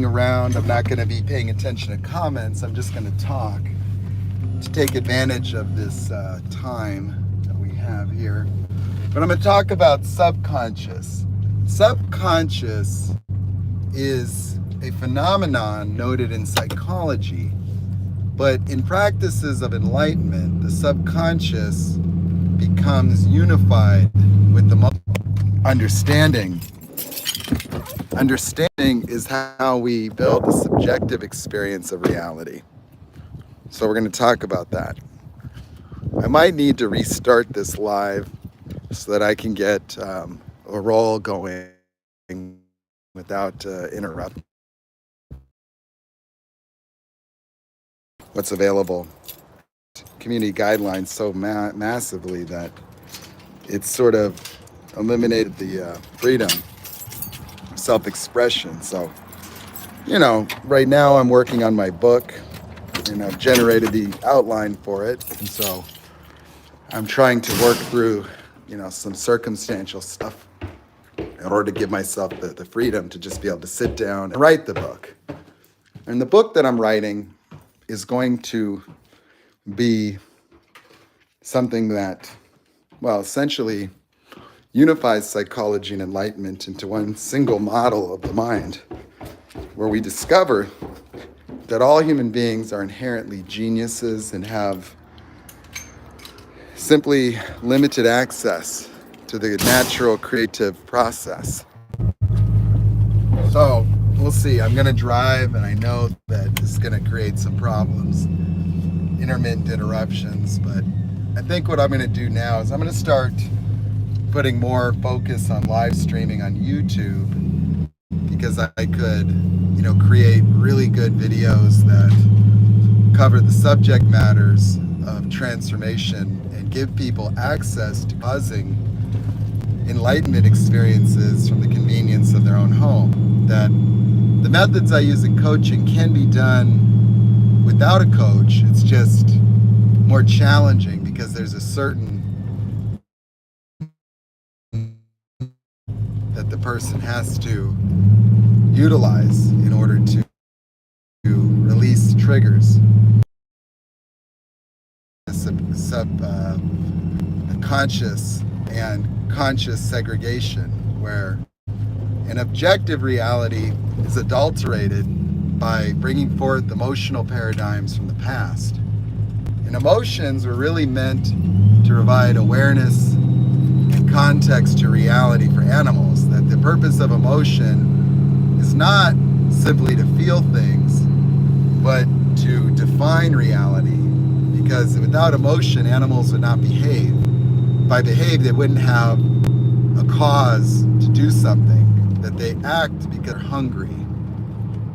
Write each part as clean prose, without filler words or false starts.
around. I'm not going to be paying attention to comments. I'm just going to talk to take advantage of this time that we have here. But I'm going to talk about subconscious. Subconscious is a phenomenon noted in psychology, but in practices of enlightenment, the subconscious becomes unified with the understanding. Understanding is how we build a subjective experience of reality. So we're going to talk about that. I might need to restart this live so that I can get a roll going without interrupting what's available. Community guidelines so massively that it's sort of eliminated the freedom of self-expression. So, right now I'm working on my book and I've generated the outline for it. And so I'm trying to work through, some circumstantial stuff in order to give myself the freedom to just be able to sit down and write the book. And the book that I'm writing is going to be something that, essentially unifies psychology and enlightenment into one single model of the mind, where we discover that all human beings are inherently geniuses and have simply limited access to the natural creative process. So we'll see. I'm going to drive, and I know that this is going to create some problems, intermittent interruptions, but I think what I'm going to do now is I'm going to start putting more focus on live streaming on YouTube, because I could, create really good videos that cover the subject matters of transformation and give people access to causing enlightenment experiences from the convenience of their own home. That the methods I use in coaching can be done without a coach. It's just more challenging because there's a certain that the person has to utilize in order to release triggers. Conscious and conscious segregation, where an objective reality is adulterated by bringing forth emotional paradigms from the past. And emotions were really meant to provide awareness and context to reality for animals, that the purpose of emotion is not simply to feel things, but to define reality, because without emotion, animals would not behave. If I behave, they wouldn't have a cause to do something, that they act because they're hungry.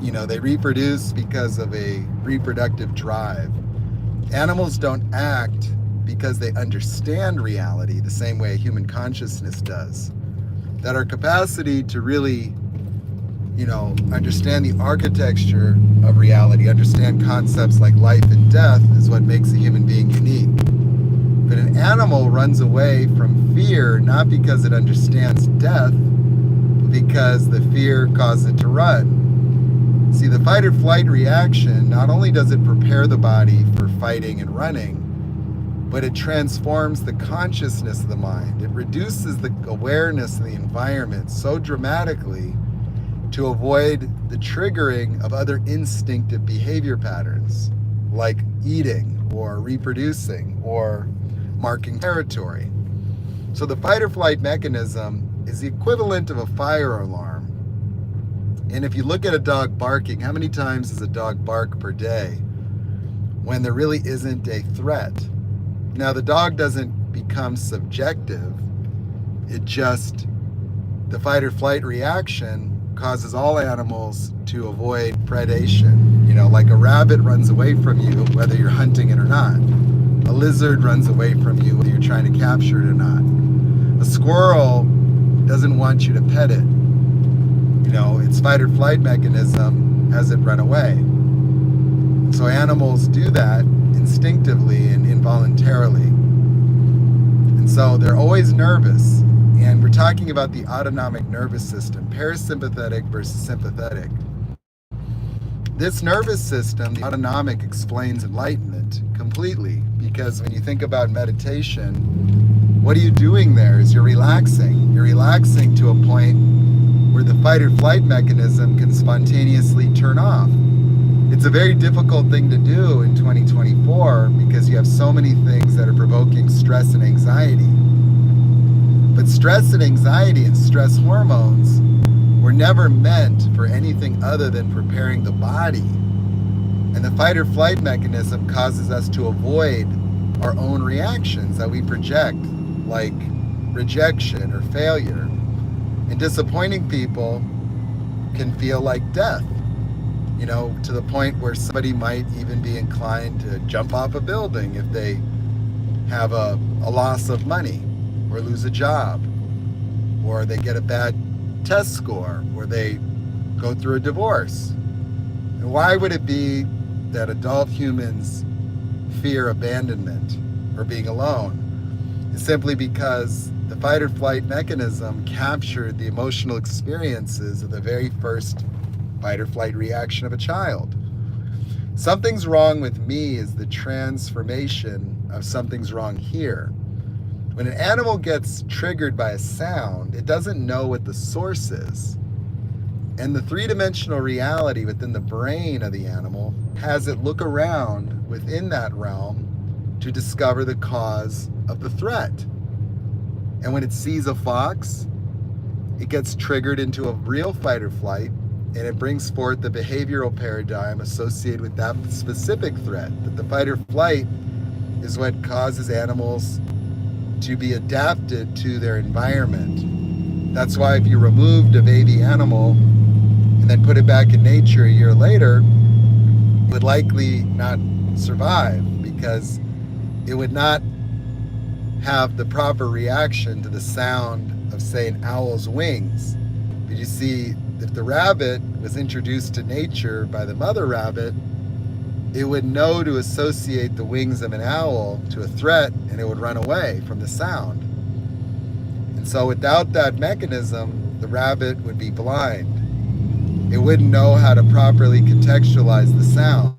They reproduce because of a reproductive drive. Animals don't act because they understand reality the same way human consciousness does. That our capacity to really, understand the architecture of reality, understand concepts like life and death, is what makes a human being unique. But an animal runs away from fear not because it understands death, but because the fear causes it to run. See, the fight or flight reaction, not only does it prepare the body for fighting and running, but it transforms the consciousness of the mind. It reduces the awareness of the environment so dramatically to avoid the triggering of other instinctive behavior patterns, like eating or reproducing or marking territory. So the fight or flight mechanism is the equivalent of a fire alarm. And if you look at a dog barking, how many times does a dog bark per day when there really isn't a threat? Now, the dog doesn't become subjective. The fight or flight reaction causes all animals to avoid predation. Like a rabbit runs away from you whether you're hunting it or not. A lizard runs away from you whether you're trying to capture it or not. A squirrel doesn't want you to pet it. Its fight or flight mechanism has it run away. So animals do that instinctively and involuntarily. And so they're always nervous. And we're talking about the autonomic nervous system, parasympathetic versus sympathetic. This nervous system, the autonomic, explains enlightenment completely, because when you think about meditation, what are you doing there is you're relaxing. You're relaxing to a point where the fight or flight mechanism can spontaneously turn off. It's a very difficult thing to do in 2024 because you have so many things that are provoking stress and anxiety. But stress and anxiety and stress hormones were never meant for anything other than preparing the body. And the fight or flight mechanism causes us to avoid our own reactions that we project, like rejection or failure. And disappointing people can feel like death, to the point where somebody might even be inclined to jump off a building if they have a loss of money, or lose a job, or they get a bad test score, or they go through a divorce. And why would it be that adult humans fear abandonment or being alone? It's simply because the fight or flight mechanism captured the emotional experiences of the very first fight or flight reaction of a child. Something's wrong with me is the transformation of something's wrong here. When an animal gets triggered by a sound, it doesn't know what the source is. And the three-dimensional reality within the brain of the animal has it look around within that realm to discover the cause of the threat. And when it sees a fox, it gets triggered into a real fight or flight, and it brings forth the behavioral paradigm associated with that specific threat. That the fight or flight is what causes animals to be adapted to their environment. That's why if you removed a baby animal and then put it back in nature a year later, it would likely not survive, because it would not have the proper reaction to the sound of, say, an owl's wings. But you see, if the rabbit was introduced to nature by the mother rabbit, it would know to associate the wings of an owl to a threat, and it would run away from the sound. And so without that mechanism, the rabbit would be blind. It wouldn't know how to properly contextualize the sound.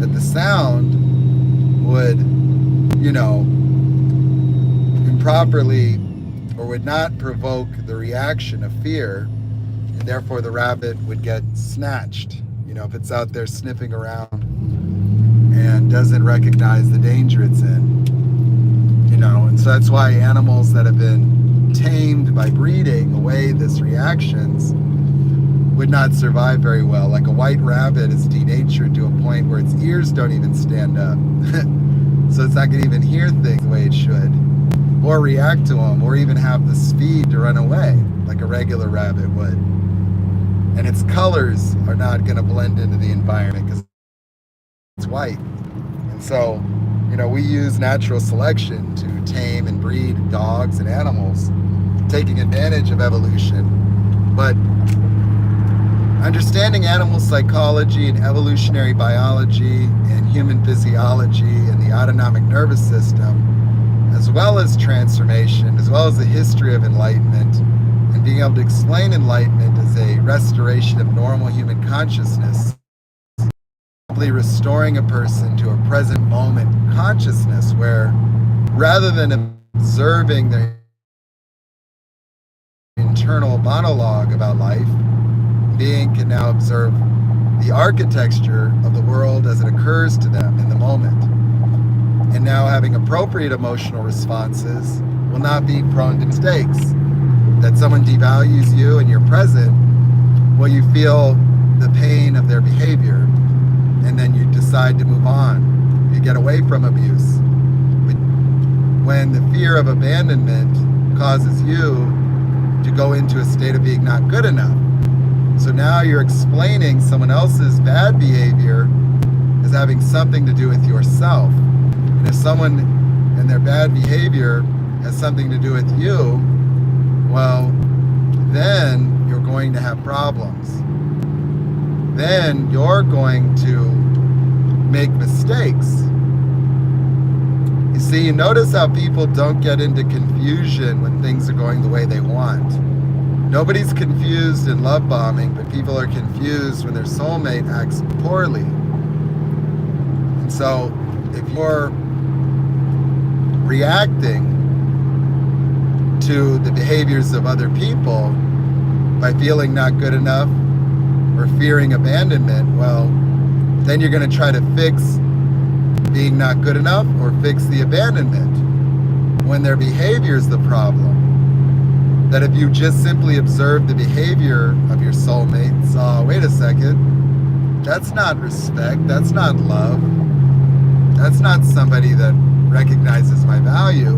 That the sound would, improperly, or would not provoke the reaction of fear, and therefore the rabbit would get snatched. If it's out there sniffing around and doesn't recognize the danger it's in. And so that's why animals that have been tamed by breeding away this reactions would not survive very well. Like a white rabbit is denatured to a point where its ears don't even stand up. So it's not going to even hear things the way it should, or react to them, or even have the speed to run away like a regular rabbit would. And its colors are not going to blend into the environment because it's white. And so, we use natural selection to tame and breed dogs and animals, taking advantage of evolution. But understanding animal psychology and evolutionary biology and human physiology and the autonomic nervous system, as well as transformation, as well as the history of enlightenment, and being able to explain enlightenment as a restoration of normal human consciousness, simply restoring a person to a present moment consciousness where, rather than observing their internal monologue about life, being can now observe the architecture of the world as it occurs to them in the moment. And now having appropriate emotional responses will not be prone to mistakes. That someone devalues you and you're present, well, you feel the pain of their behavior, and then you decide to move on. You get away from abuse. But when the fear of abandonment causes you to go into a state of being not good enough, so now you're explaining someone else's bad behavior as having something to do with yourself. And if someone and their bad behavior has something to do with you, well, then you're going to have problems. Then you're going to make mistakes. You see, you notice how people don't get into confusion when things are going the way they want. Nobody's confused in love bombing, but people are confused when their soulmate acts poorly. And so if you're reacting to the behaviors of other people by feeling not good enough or fearing abandonment, well, then you're going to try to fix being not good enough or fix the abandonment when their behavior is the problem. That if you just simply observe the behavior of your soulmate, wait a second, that's not respect, that's not love, that's not somebody that recognizes my value,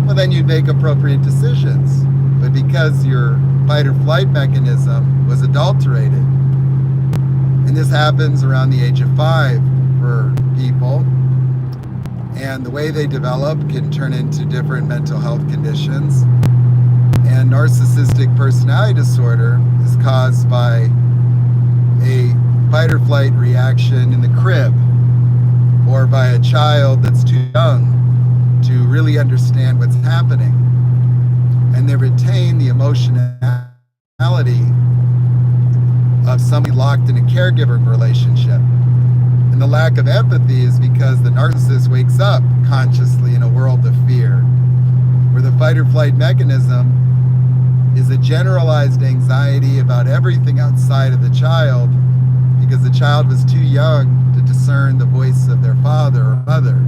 well, then you'd make appropriate decisions. But because your fight or flight mechanism was adulterated, and this happens around the age of 5 for people, and the way they develop can turn into different mental health conditions. And narcissistic personality disorder is caused by a fight or flight reaction in the crib, or by a child that's too young to really understand what's happening. And they retain the emotionality of somebody locked in a caregiver relationship. And the lack of empathy is because the narcissist wakes up consciously in a world of fear, where the fight or flight mechanism is a generalized anxiety about everything outside of the child, because the child was too young to discern the voice of their father or mother,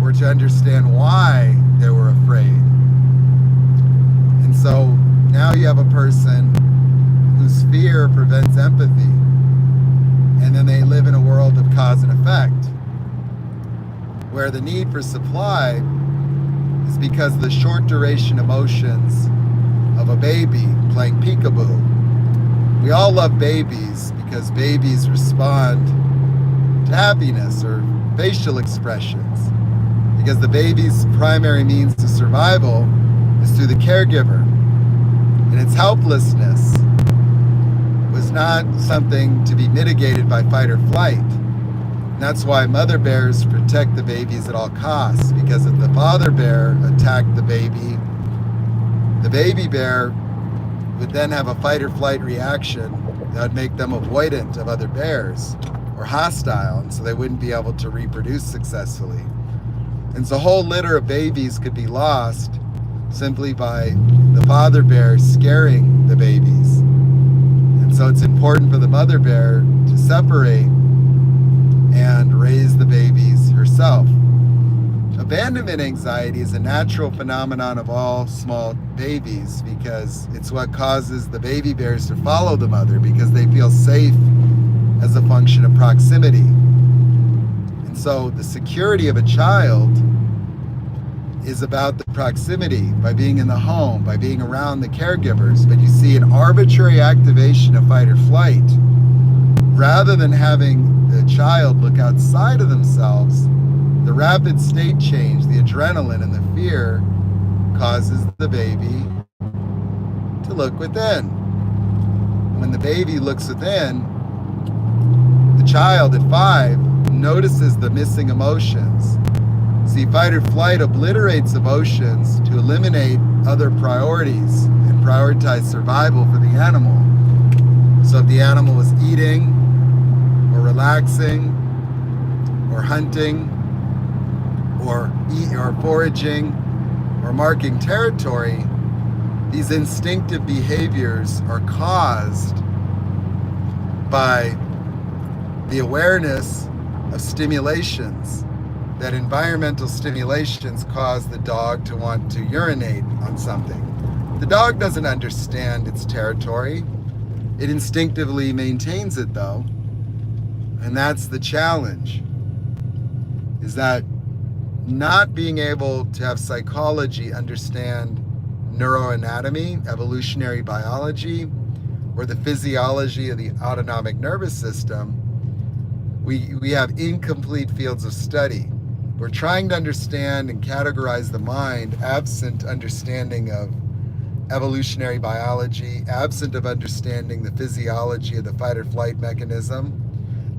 or to understand why they were afraid. And so now you have a person whose fear prevents empathy, and then they live in a world of cause and effect, where the need for supply is because of the short duration emotions of a baby playing peekaboo. We all love babies because babies respond to happiness or facial expressions, because the baby's primary means to survival is through the caregiver, and its helplessness was not something to be mitigated by fight or flight. And that's why mother bears protect the babies at all costs, because if the father bear attacked the baby bear would then have a fight or flight reaction that would make them avoidant of other bears or hostile, and so they wouldn't be able to reproduce successfully. And so a whole litter of babies could be lost simply by the father bear scaring the babies. And so it's important for the mother bear to separate and raise the babies herself. Abandonment anxiety is a natural phenomenon of all small babies, because it's what causes the baby bears to follow the mother, because they feel safe as a function of proximity. And so the security of a child is about the proximity, by being in the home, by being around the caregivers. But you see an arbitrary activation of fight or flight, rather than having the child look outside of themselves. The rapid state change, the adrenaline and the fear, causes the baby to look within. When the baby looks within, the child at 5 notices the missing emotions. See, fight or flight obliterates emotions to eliminate other priorities and prioritize survival for the animal. So if the animal was eating or relaxing or hunting or foraging or marking territory, these instinctive behaviors are caused by the awareness of stimulations, that environmental stimulations cause the dog to want to urinate on something. The dog doesn't understand its territory. It instinctively maintains it, though. And that's the challenge, is that not being able to have psychology understand neuroanatomy, evolutionary biology, or the physiology of the autonomic nervous system, we have incomplete fields of study. We're trying to understand and categorize the mind absent understanding of evolutionary biology, absent of understanding the physiology of the fight or flight mechanism,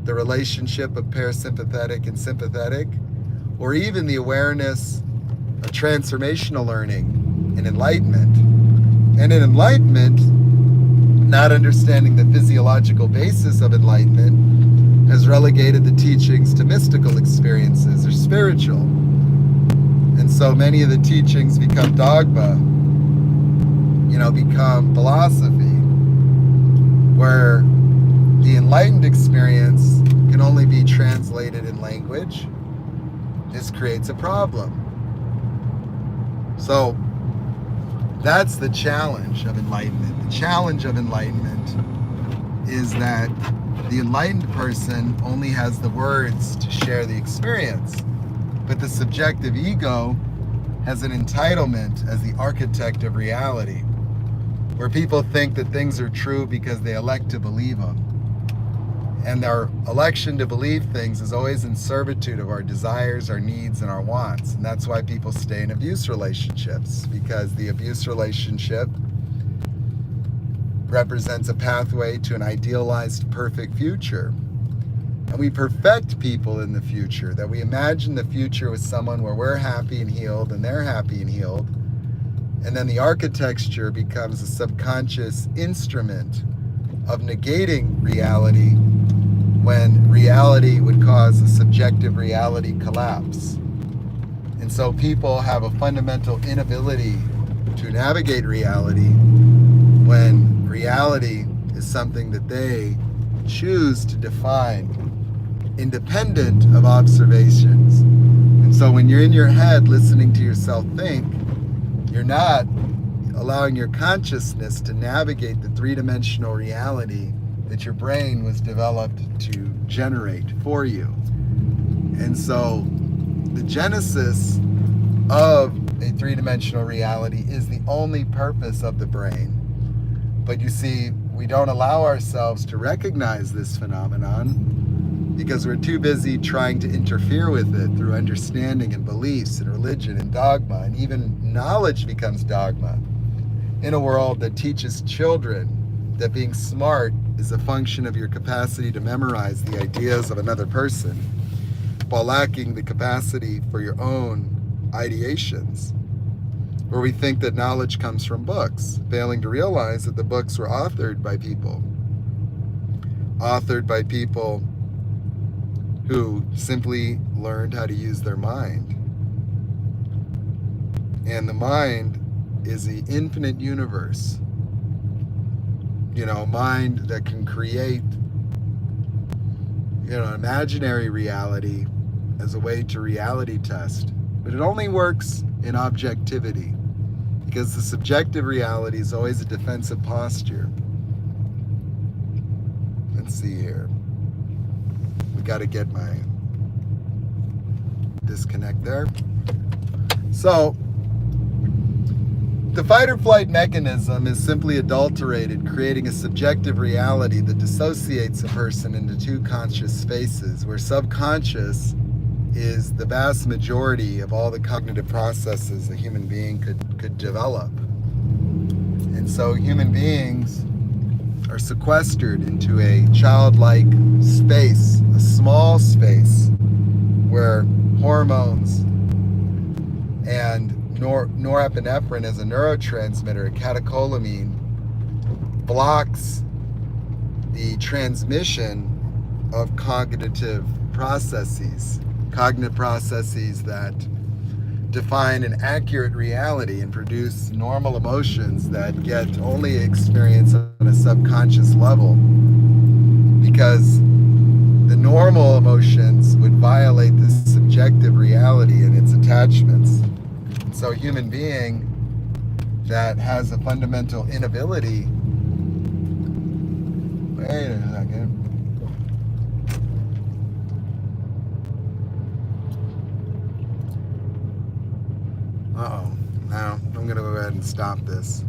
the relationship of parasympathetic and sympathetic, or even the awareness of transformational learning and enlightenment. And in enlightenment, not understanding the physiological basis of enlightenment has relegated the teachings to mystical experiences or spiritual. And so many of the teachings become dogma, become philosophy, where the enlightened experience can only be translated in language. This creates a problem. So that's the challenge of enlightenment. The challenge of enlightenment is that the enlightened person only has the words to share the experience, but the subjective ego has an entitlement as the architect of reality, where people think that things are true because they elect to believe them. And our election to believe things is always in servitude of our desires, our needs, and our wants. And that's why people stay in abuse relationships, because the abuse relationship represents a pathway to an idealized perfect future. And we perfect people in the future, that we imagine the future with someone where we're happy and healed and they're happy and healed. And then the architecture becomes a subconscious instrument of negating reality, when reality would cause a subjective reality collapse. And so people have a fundamental inability to navigate reality when reality is something that they choose to define independent of observations. And so when you're in your head listening to yourself think, you're not allowing your consciousness to navigate the three-dimensional reality that your brain was developed to generate for you. And so the genesis of a three-dimensional reality is the only purpose of the brain. But you see, we don't allow ourselves to recognize this phenomenon because we're too busy trying to interfere with it through understanding and beliefs and religion and dogma, and even knowledge becomes dogma in a world that teaches children that being smart is a function of your capacity to memorize the ideas of another person, while lacking the capacity for your own ideations. Where we think that knowledge comes from books, failing to realize that the books were authored by people who simply learned how to use their mind. And the mind is the infinite universe. A mind that can create, an imaginary reality as a way to reality test. But it only works in objectivity, because the subjective reality is always a defensive posture. Let's see here. We got to get my disconnect there. So, the fight or flight mechanism is simply adulterated, creating a subjective reality that dissociates a person into two conscious spaces, where subconscious is the vast majority of all the cognitive processes a human being could develop. And so human beings are sequestered into a childlike space, a small space, where hormones and norepinephrine as a neurotransmitter, catecholamine, blocks the transmission of cognitive processes that define an accurate reality and produce normal emotions that get only experienced on a subconscious level, because the normal emotions would violate this subjective reality and its attachments. So a human being that has a fundamental inability, wait a second, now I'm going to go ahead and stop this.